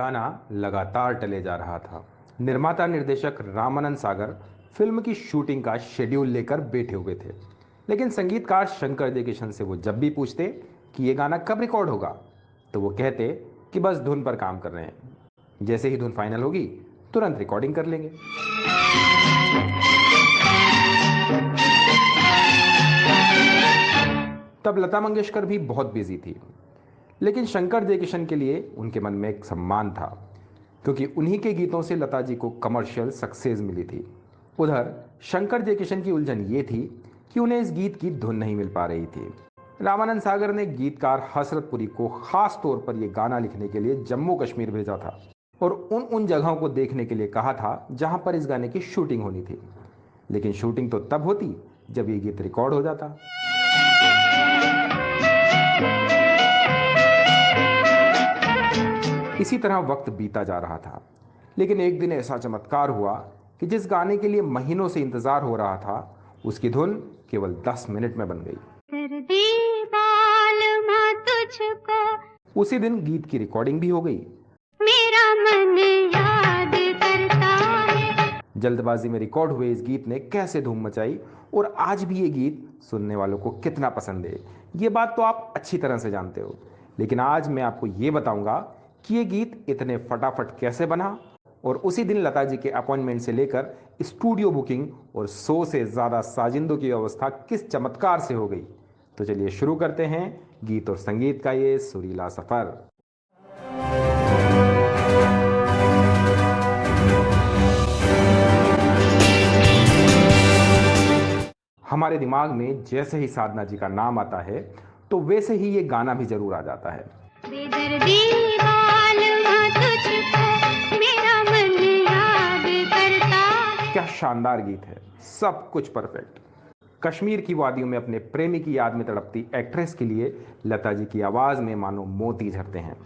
गाना लगातार टले जा रहा था। निर्माता निर्देशक रामानंद सागर फिल्म की शूटिंग का शेड्यूल लेकर बैठे हुए थे, लेकिन संगीतकार शंकर जयकिशन से वो जब भी पूछते कि ये गाना कब रिकॉर्ड होगा, तो वो कहते कि बस धुन पर काम कर रहे हैं, जैसे ही धुन फाइनल होगी तुरंत रिकॉर्डिंग कर लेंगे। तब लता मंगेशकर भी बहुत बिजी थी, लेकिन शंकर जयकिशन के लिए उनके मन में एक सम्मान था, क्योंकि उन्हीं के गीतों से लता जी को कमर्शियल सक्सेस मिली थी। उधर शंकर जयकिशन की उलझन ये थी कि उन्हें इस गीत की धुन नहीं मिल पा रही थी। रामानंद सागर ने गीतकार हसरतपुरी को खास तौर पर यह गाना लिखने के लिए जम्मू कश्मीर भेजा था और उन जगहों को देखने के लिए कहा था जहां पर इस गाने की शूटिंग होनी थी। लेकिन शूटिंग तो तब होती जब ये गीत रिकॉर्ड हो जाता। इसी तरह वक्त बीता जा रहा था, लेकिन एक दिन ऐसा चमत्कार हुआ कि जिस गाने के लिए महीनों से इंतजार हो रहा था, उसकी धुन केवल 10 मिनट में बन गई। उसी दिन गीत की रिकॉर्डिंग भी हो गई। मेरा मन याद करता है। जल्दबाजी में रिकॉर्ड हुए इस गीत ने कैसे धूम मचाई और आज भी ये गीत सुनने वालों को कितना पसंद है, ये बात तो आप अच्छी तरह से जानते हो। लेकिन आज मैं आपको ये बताऊंगा कि ये गीत इतने फटाफट कैसे बना और उसी दिन लता जी के अपॉइंटमेंट से लेकर स्टूडियो बुकिंग और 100 से ज़्यादा साजिंदों की व्यवस्था किस चमत्कार से हो गई। तो चलिए शुरू करते हैं गीत और संगीत का ये सुरीला सफर। हमारे दिमाग में जैसे ही साधना जी का नाम आता है तो वैसे ही ये गाना भी जरूर आ जाता है। क्या शानदार गीत है, सब कुछ परफेक्ट। कश्मीर की वादियों में अपने प्रेमी की याद में तड़पती एक्ट्रेस के लिए लता जी की आवाज में मानो मोती झरते हैं।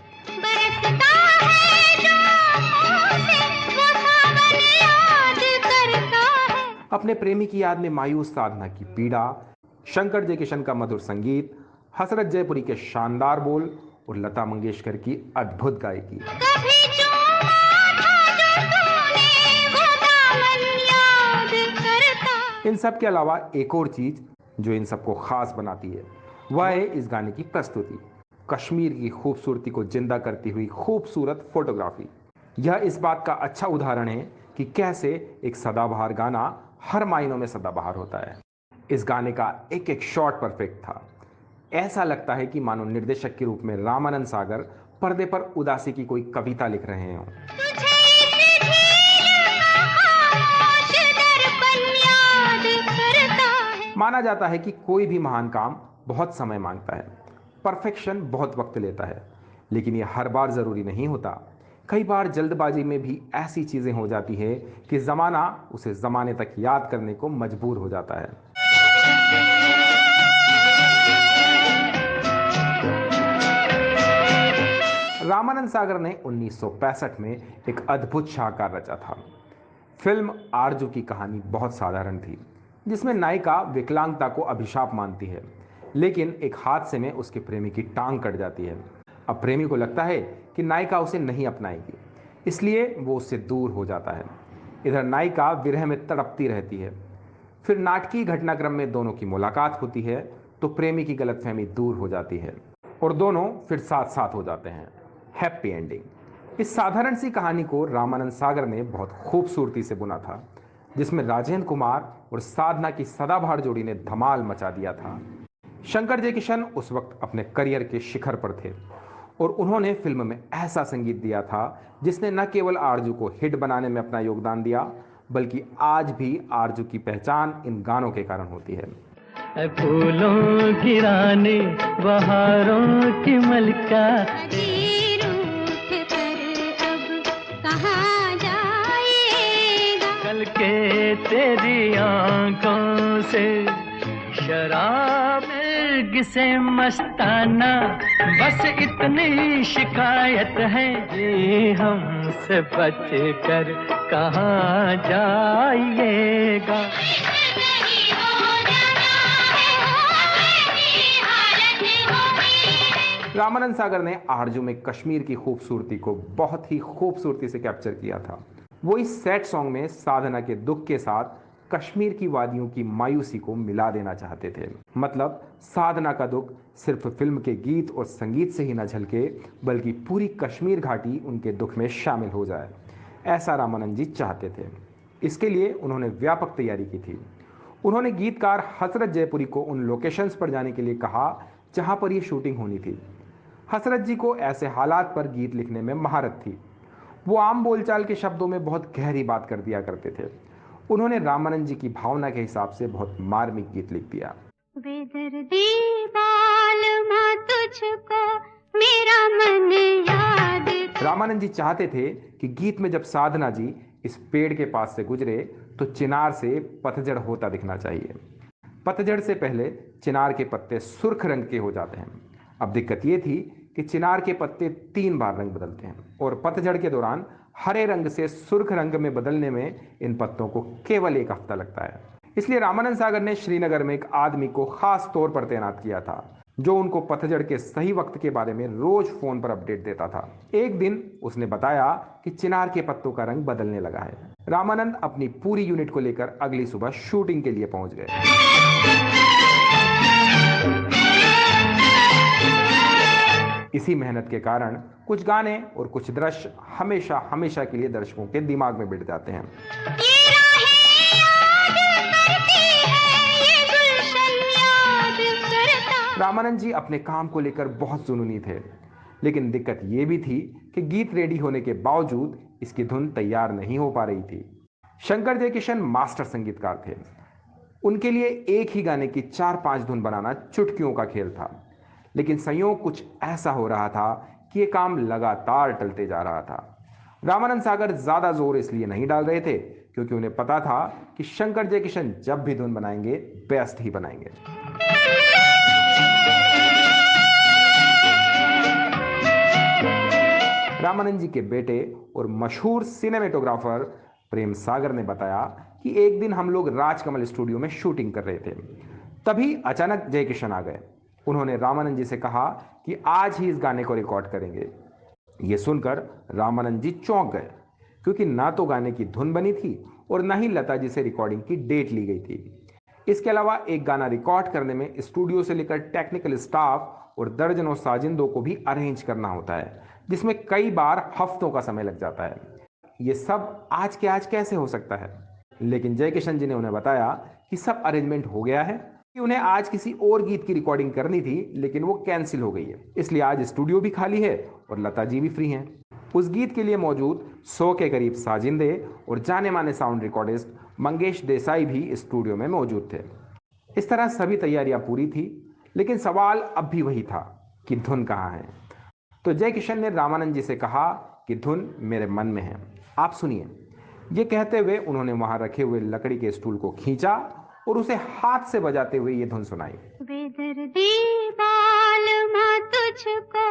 अपने प्रेमी की याद में मायूस साधना की पीड़ा, शंकर जयकिशन का मधुर संगीत, हसरत जयपुरी के शानदार बोल और लता मंगेशकर की अद्भुत गायकी। इन सब के अलावा एक और चीज जो इन सबको खास बनाती है वह है इस गाने की प्रस्तुति। कश्मीर की खूबसूरती को जिंदा करती हुई खूबसूरत फोटोग्राफी। यह इस बात का अच्छा उदाहरण है कि कैसे एक सदाबहार गाना हर मायनों में सदाबहार होता है। इस गाने का एक एक शॉट परफेक्ट था। ऐसा लगता है कि मानो निर्देशक के रूप में रामानंद सागर पर्दे पर उदासी की कोई कविता लिख रहे हों। माना जाता है कि कोई भी महान काम बहुत समय मांगता है, परफेक्शन बहुत वक्त लेता है, लेकिन यह हर बार जरूरी नहीं होता। कई बार जल्दबाजी में भी ऐसी चीजें हो जाती है कि जमाना उसे जमाने तक याद करने को मजबूर हो जाता है। रामानंद सागर ने 1965 में एक अद्भुत शाहकार रचा था। फिल्म आरजू की कहानी बहुत साधारण थी, जिसमें नायिका विकलांगता को अभिशाप मानती है, लेकिन एक हादसे में उसके प्रेमी की टांग कट जाती है। अब प्रेमी को लगता है कि नायिका उसे नहीं अपनाएगी, इसलिए वो उससे दूर हो जाता है। इधर नायिका विरह में तड़पती रहती है। फिर नाटकीय घटनाक्रम में दोनों की मुलाकात होती है तो प्रेमी की गलतफहमी दूर हो जाती है और दोनों फिर साथ साथ हो जाते हैं। Happy ending. इस साधारण सी कहानी को रामानंद सागर ने बहुत खूबसूरती से बुना था, जिसमें राजेंद्र कुमार और साधना की सदाबहार जोड़ी ने धमाल मचा दिया था। शंकर जयकिशन उस वक्त अपने करियर के शिखर पर थे और उन्होंने फिल्म में ऐसा संगीत दिया था जिसने न केवल आरजू को हिट बनाने में अपना योगदान दिया, बल्कि आज भी आरजू की पहचान इन गानों के कारण होती है। फूलों की रानी, बहारों की मलका, कल के तेरी आंखों से शराब से मस्ताना, बस इतनी शिकायत है जी हमसे बच कर कहाँ जाइएगा। रामानंद सागर ने आरजू में कश्मीर की खूबसूरती को बहुत ही खूबसूरती से कैप्चर किया था। वो इस सैड सॉन्ग में साधना के दुख के साथ कश्मीर की वादियों की मायूसी को मिला देना चाहते थे। मतलब साधना का दुख सिर्फ फिल्म के गीत और संगीत से ही न झलके, बल्कि पूरी कश्मीर घाटी उनके दुख में शामिल हो जाए, ऐसा रामानंद जी चाहते थे। इसके लिए उन्होंने व्यापक तैयारी की थी। उन्होंने गीतकार हसरत जयपुरी को उन लोकेशंस पर जाने के लिए कहा जहां पर ये शूटिंग होनी थी। हसरत जी को ऐसे हालात पर गीत लिखने में महारत थी। वो आम बोलचाल के शब्दों में बहुत गहरी बात कर दिया करते थे। उन्होंने रामानंद जी की भावना के हिसाब से बहुत मार्मिक गीत लिख दिया। बेदर्दी बालमा तुझको मेरा मन याद। रामानंद जी चाहते थे कि गीत में जब साधना जी इस पेड़ के पास से गुजरे तो चिनार से पतझड़ होता दिखना चाहिए। पतझड़ से पहले चिनार के पत्ते सुर्ख रंग के हो जाते हैं। अब दिक्कत ये थी कि चिनार के पत्ते 3 बार रंग बदलते हैं और पतझड़ के दौरान हरे रंग से सुर्ख रंग में बदलने में इन पत्तों को केवल 1 हफ्ता लगता है। इसलिए रामानंद सागर ने श्रीनगर में एक आदमी को खास तौर पर तैनात किया था जो उनको पतझड़ के सही वक्त के बारे में रोज फोन पर अपडेट देता था। एक दिन उसने बताया कि चिनार के पत्तों का रंग बदलने लगा है। रामानंद अपनी पूरी यूनिट को लेकर अगली सुबह शूटिंग के लिए पहुंच गए। इसी मेहनत के कारण कुछ गाने और कुछ दृश्य हमेशा हमेशा के लिए दर्शकों के दिमाग में बैठ जाते हैं। रामानंद जी अपने काम को लेकर बहुत जुनूनी थे, लेकिन दिक्कत यह भी थी कि गीत रेडी होने के बावजूद इसकी धुन तैयार नहीं हो पा रही थी। शंकर जयकिशन मास्टर संगीतकार थे। उनके लिए एक ही गाने की 4-5 धुन बनाना चुटकियों का खेल था, लेकिन संयोग कुछ ऐसा हो रहा था कि यह काम लगातार टलते जा रहा था। रामानंद सागर ज्यादा जोर इसलिए नहीं डाल रहे थे क्योंकि उन्हें पता था कि शंकर जयकिशन जब भी धुन बनाएंगे बेस्ट ही बनाएंगे। रामानंद जी के बेटे और मशहूर सिनेमेटोग्राफर प्रेम सागर ने बताया कि एक दिन हम लोग राजकमल स्टूडियो में शूटिंग कर रहे थे। तभी अचानक जयकिशन आ गए। उन्होंने रामानंद जी से कहा कि आज ही इस गाने को रिकॉर्ड करेंगे। यह सुनकर रामानंद जी चौंक गए क्योंकि ना तो गाने की धुन बनी थी और ना ही लता जी से रिकॉर्डिंग की डेट ली गई थी। इसके अलावा एक गाना रिकॉर्ड करने में स्टूडियो से लेकर टेक्निकल स्टाफ और दर्जनों साजिंदों को भी अरेंज करना होता है, जिसमें कई बार हफ्तों का समय लग जाता है। ये सब आज के आज कैसे हो सकता है? लेकिन जयकिशन जी ने उन्हें बताया कि सब अरेंजमेंट हो गया है, कि उन्हें आज किसी और गीत की रिकॉर्डिंग करनी थी लेकिन वो कैंसिल हो गई है, इसलिए आज स्टूडियो भी खाली है और लता जी भी फ्री हैं। उस गीत के लिए मौजूद 100 के करीब साजिंदे और जाने माने साउंड रिकॉर्डिस्ट मंगेश देसाई भी स्टूडियो में मौजूद थे। इस तरह सभी तैयारियां पूरी थी, लेकिन सवाल अब भी वही था कि धुन कहाँ है। तो जयकिशन ने रामानंद जी से कहा कि धुन मेरे मन में है, आप सुनिए। ये कहते हुए उन्होंने वहां रखे हुए लकड़ी के स्टूल को खींचा और उसे हाथ से बजाते हुए ये धुन सुनाई। बेदर्दी बालमा तुझको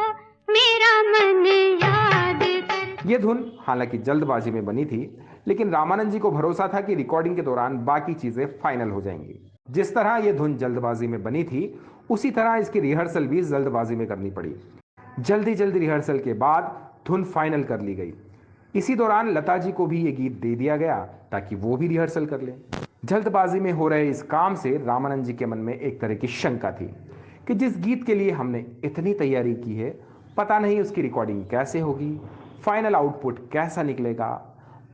मेरा मन याद कर। ये धुन हालांकि जल्दबाजी में बनी थी, लेकिन रामानंद जी को भरोसा था कि रिकॉर्डिंग के दौरान बाकी चीजें फाइनल हो जाएंगी। जिस तरह ये धुन जल्दबाजी में बनी थी, उसी तरह इसकी रिहर्सल भी जल्दबाजी में करनी पड़ी। जल्दी जल्दी रिहर्सल के बाद धुन फाइनल कर ली गई। इसी दौरान लता जी को भी ये गीत दे दिया गया ताकि वो भी रिहर्सल कर लें। जल्दबाजी में हो रहे इस काम से रामानंद जी के मन में एक तरह की शंका थी कि जिस गीत के लिए हमने इतनी तैयारी की है, पता नहीं उसकी रिकॉर्डिंग कैसे होगी, फाइनल आउटपुट कैसा निकलेगा।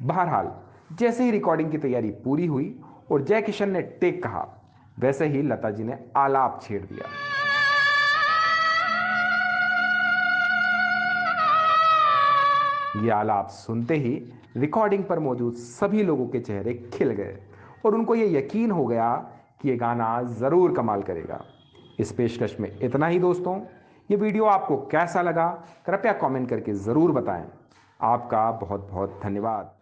बहरहाल जैसे ही रिकॉर्डिंग की तैयारी पूरी हुई और जयकिशन ने टेक कहा, वैसे ही लता जी ने आलाप छेड़ दिया। ये आलाप सुनते ही रिकॉर्डिंग पर मौजूद सभी लोगों के चेहरे खिल गए और उनको ये यकीन हो गया कि ये गाना जरूर कमाल करेगा। इस पेशकश में इतना ही दोस्तों। ये वीडियो आपको कैसा लगा कृपया कमेंट करके जरूर बताएं। आपका बहुत बहुत धन्यवाद।